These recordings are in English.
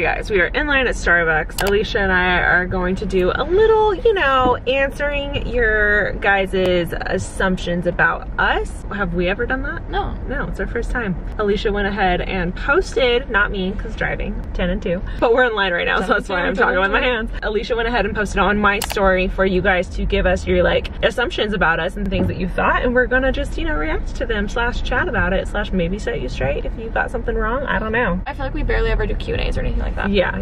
guys, we are in line at Starbucks. Alisha and I are going to do a little, you know, answering your guys' assumptions about us. Have we ever done that? No. No, it's our first time. Alisha went ahead and posted, not me, because driving, 10 and 2. But we're in line right now, so that's why I'm talking with my hands. Alisha went ahead and posted on my story for you guys to give us your like assumptions about us and things that you thought, and we're gonna just, you know, react to them, slash chat about it, slash maybe set you straight if you got something wrong. I don't know. I feel like we barely ever do Q&As or anything like that. Yeah.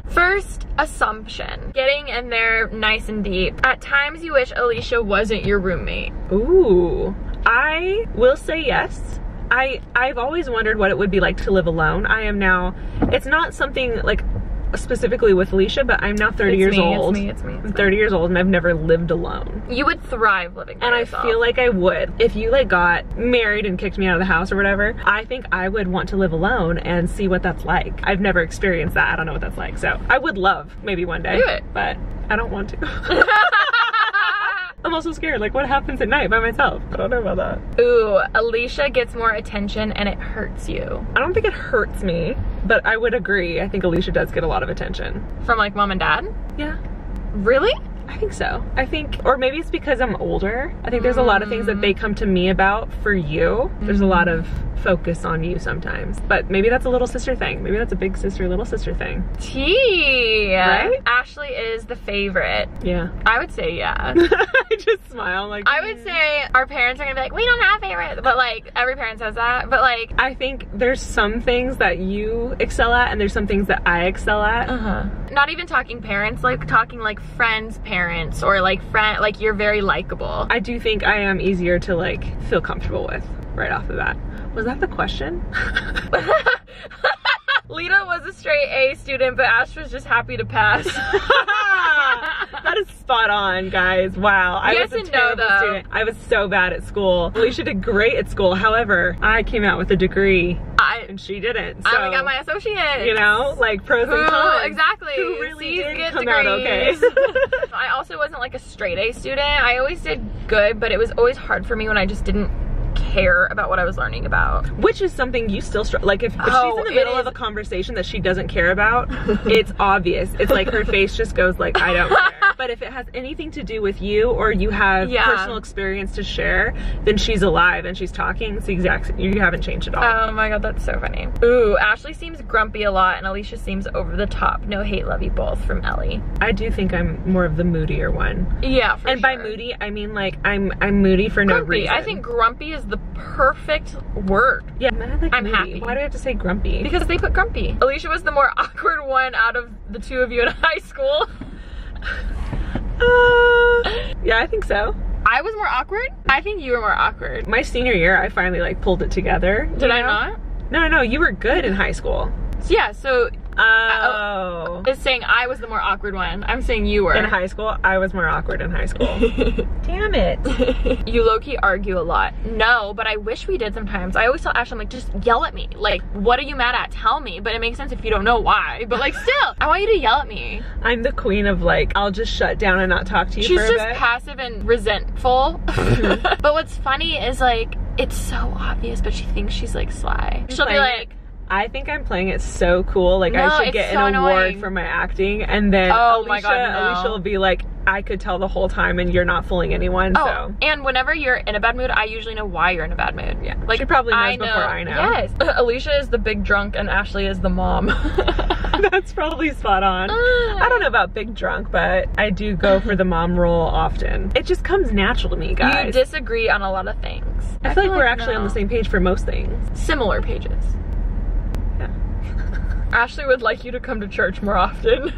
First assumption, getting in there nice and deep. At times you wish Alisha wasn't your roommate. Ooh, I will say yes. I've always wondered what it would be like to live alone. I am now, it's not something like specifically with Alisha, but I'm now 30 years old. It's me. I'm 30 years old and I've never lived alone. You would thrive living by yourself. I feel like I would. If you like got married and kicked me out of the house or whatever, I think I would want to live alone and see what that's like. I've never experienced that. I don't know what that's like. So I would love maybe one day. Do it. But I don't want to. I'm also scared, like what happens at night by myself? I don't know about that. Ooh, Alisha gets more attention and it hurts you. I don't think it hurts me, but I would agree. I think Alisha does get a lot of attention. From like mom and dad? Yeah. Really? I think so. I think, or maybe it's because I'm older. I think there's a lot of things that they come to me about for you. There's a lot of focus on you sometimes, but maybe that's a little sister thing. Maybe that's a big sister, little sister thing. Tea. Right? Ashley is the favorite. Yeah. I would say yeah. I just smile like. I would say our parents are gonna be like, we don't have favorites, but like every parent says that. But like, I think there's some things that you excel at and there's some things that I excel at. Not even talking parents, like talking like friends, parents, or like like you're very likable. I do think I am easier to like feel comfortable with right off the bat. Was that the question? Lita was a straight A student, but Ash was just happy to pass. That is spot on, guys. Wow. I was a terrible student. I was so bad at school. Alisha did great at school. However, I came out with a degree and she didn't. So, I only got my associate. You know, like pros and cons. Exactly. Who really did come degrees. out okay. I also wasn't like a straight A student. I always did good, but it was always hard for me when I just didn't care about what I was learning about. Which is something you still struggle. Like if she's in the middle of a conversation that she doesn't care about, it's obvious. It's like her face just goes like, I don't care. But if it has anything to do with you or you have personal experience to share, then she's alive and she's talking. It's the exact, you haven't changed at all. Oh my god, that's so funny. Ooh, Ashley seems grumpy a lot and Alisha seems over the top. No hate, love you both, from Ellie. I do think I'm more of the moodier one. Yeah, for and sure. by moody, I mean like I'm moody for no reason. I think grumpy is the perfect word. Yeah, I'm happy. Why do I have to say grumpy? Because they put grumpy. Alisha was the more awkward one out of the two of you in high school. Yeah, I think so. I was more awkward? I think you were more awkward. My senior year, I finally like pulled it together. Did I not? No, you were good in high school. Yeah, so oh. It's saying I was the more awkward one. I'm saying you were. In high school, I was more awkward in high school. Damn it. You low-key argue a lot. No, but I wish we did sometimes. I always tell Ash, I'm like, just yell at me. Like, what are you mad at? Tell me. But it makes sense if you don't know why. But like, still, I want you to yell at me. I'm the queen of like, I'll just shut down and not talk to you for a bit. She's just passive and resentful. But what's funny is like, it's so obvious, but she thinks she's like sly. She'll be like, I think I'm playing it so cool. Like I should get an award for my acting, and then Alisha will be like, I could tell the whole time and you're not fooling anyone. So. And whenever you're in a bad mood, I usually know why you're in a bad mood. Yeah, like she probably knows before I know. Yes. Alisha is the big drunk and Ashley is the mom. That's probably spot on. I don't know about big drunk, but I do go for the mom role often. It just comes natural to me, guys. You disagree on a lot of things. I feel like we're actually on the same page for most things. Similar pages. Ashley would like you to come to church more often.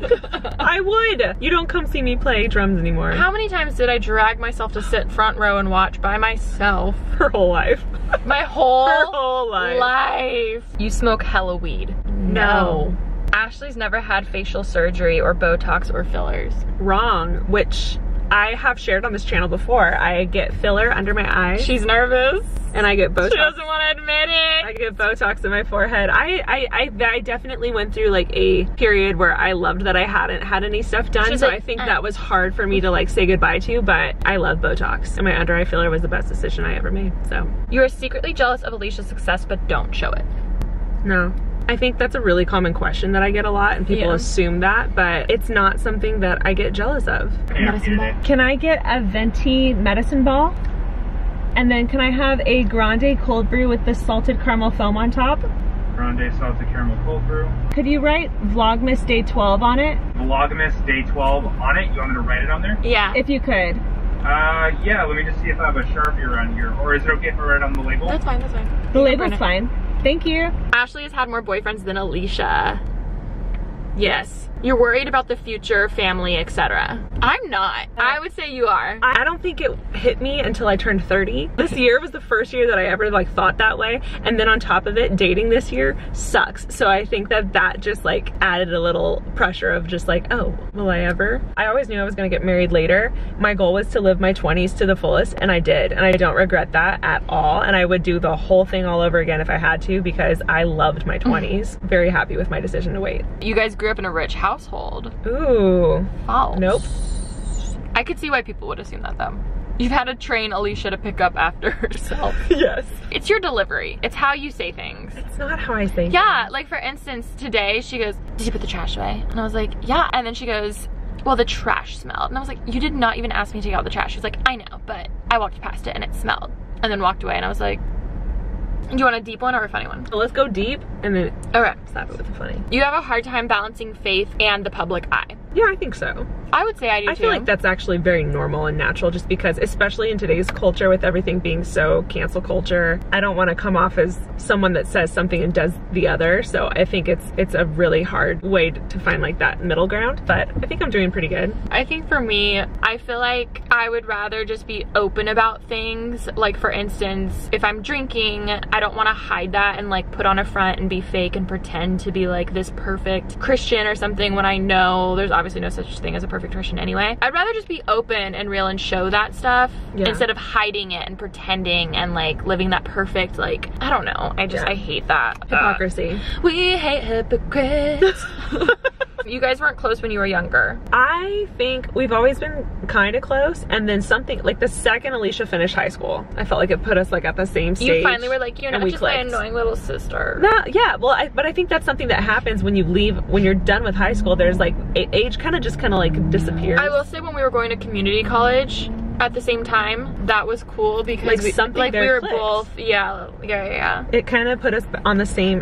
I would. You don't come see me play drums anymore. How many times did I drag myself to sit front row and watch by myself? Her whole life. My whole Her whole life. You smoke hella weed. No. Ashley's never had facial surgery or Botox or fillers. Wrong, which I have shared on this channel before. I get filler under my eyes. She's nervous. And I get Botox. She doesn't want to admit it. I get Botox in my forehead. I definitely went through like a period where I loved that I hadn't had any stuff done. So I think that was hard for me to like say goodbye to, but I love Botox. And my under eye filler was the best decision I ever made, so. You are secretly jealous of Alicia's success, but don't show it. No. I think that's a really common question that I get a lot, and people assume that, but it's not something that I get jealous of. Medicine ball. Can I get a venti medicine ball? And then can I have a grande cold brew with the salted caramel foam on top? Grande salted caramel cold brew. Could you write Vlogmas Day 12 on it? Vlogmas Day 12 on it. You want me to write it on there? Yeah. If you could. Yeah, let me just see if I have a Sharpie around here. Or is it okay if I write on the label? That's fine, that's fine. The label's fine. Thank you. Ashley has had more boyfriends than Alisha. Yes. You're worried about the future, family, etc. I'm not. I would say you are. I don't think it hit me until I turned 30. This year was the first year that I ever like thought that way. And then on top of it, dating this year sucks. So I think that that just like added a little pressure of just like, oh, will I ever? I always knew I was gonna get married later. My goal was to live my 20s to the fullest, and I did. And I don't regret that at all. And I would do the whole thing all over again if I had to, because I loved my 20s. Very happy with my decision to wait. You guys grew up in a rich household. Ooh. False. Nope. I could see why people would assume that though. You've had to train Alisha to pick up after herself. Yes. It's your delivery. It's how you say things. It's not how I say Yeah, things. like for instance, today she goes, did you put the trash away? And I was like, yeah. And then she goes, well, the trash smelled. And I was like, you did not even ask me to take out the trash. She's like, I know, but I walked past it and it smelled. And then walked away, and I was like, do you want a deep one or a funny one? So let's go deep and then slap it with a funny. You have a hard time balancing faith and the public eye. Yeah, I think so. I would say I do too. I feel like that's actually very normal and natural, just because, especially in today's culture with everything being so cancel culture, I don't want to come off as someone that says something and does the other. So I think it's a really hard way to find like that middle ground, but I think I'm doing pretty good. I think for me, I feel like I would rather just be open about things. Like for instance, if I'm drinking, I don't want to hide that and like put on a front and be fake and pretend to be like this perfect Christian or something when I know there's obviously no such thing as a perfect Christian anyway. I'd rather just be open and real and show that stuff instead of hiding it and pretending and like living that perfect, like, I don't know. I hate that. Hypocrisy. We hate hypocrites. You guys weren't close when you were younger. I think we've always been kind of close, and then something like the second Alisha finished high school, I felt like it put us like at the same stage. You finally were like, you're not just my annoying little sister. No, yeah, well, but I think that's something that happens when you leave, when you're done with high school. There's like, age kind of like disappears. I will say when we were going to community college at the same time, that was cool because like we were both, yeah. It kind of put us on the same,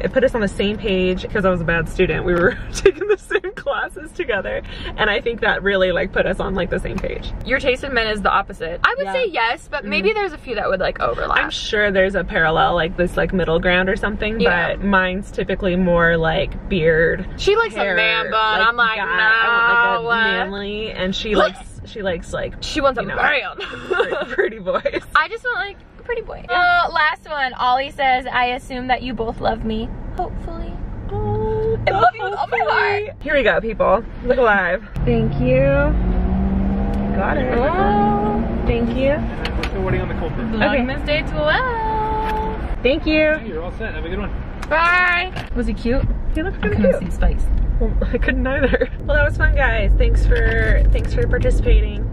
page, because I was a bad student. We were taking the same classes together, and I think that really like put us on like the same page. Your taste in men is the opposite. I would say yes, but maybe there's a few that would like overlap. I'm sure there's a parallel, like this like middle ground or something, but mine's typically more like beard. She likes hair, a man bun. like, I'm like, guy. no. I want like a manly, and she likes like, she wants a man. Pretty boys. I just want like a pretty boy. Last one. Ollie says, I assume that you both love me. Hopefully. Oh, I love you with all my heart. Here we go, people. Look alive. Thank you. Got it. Oh, thank you. We're still waiting on the culprit. Vlogmas Day 12. Thank you. Hey, you're all set. Have a good one. Bye. Was he cute? He looks pretty cute. cute. See spikes. Well, I couldn't either. Well, that was fun, guys. Thanks for participating.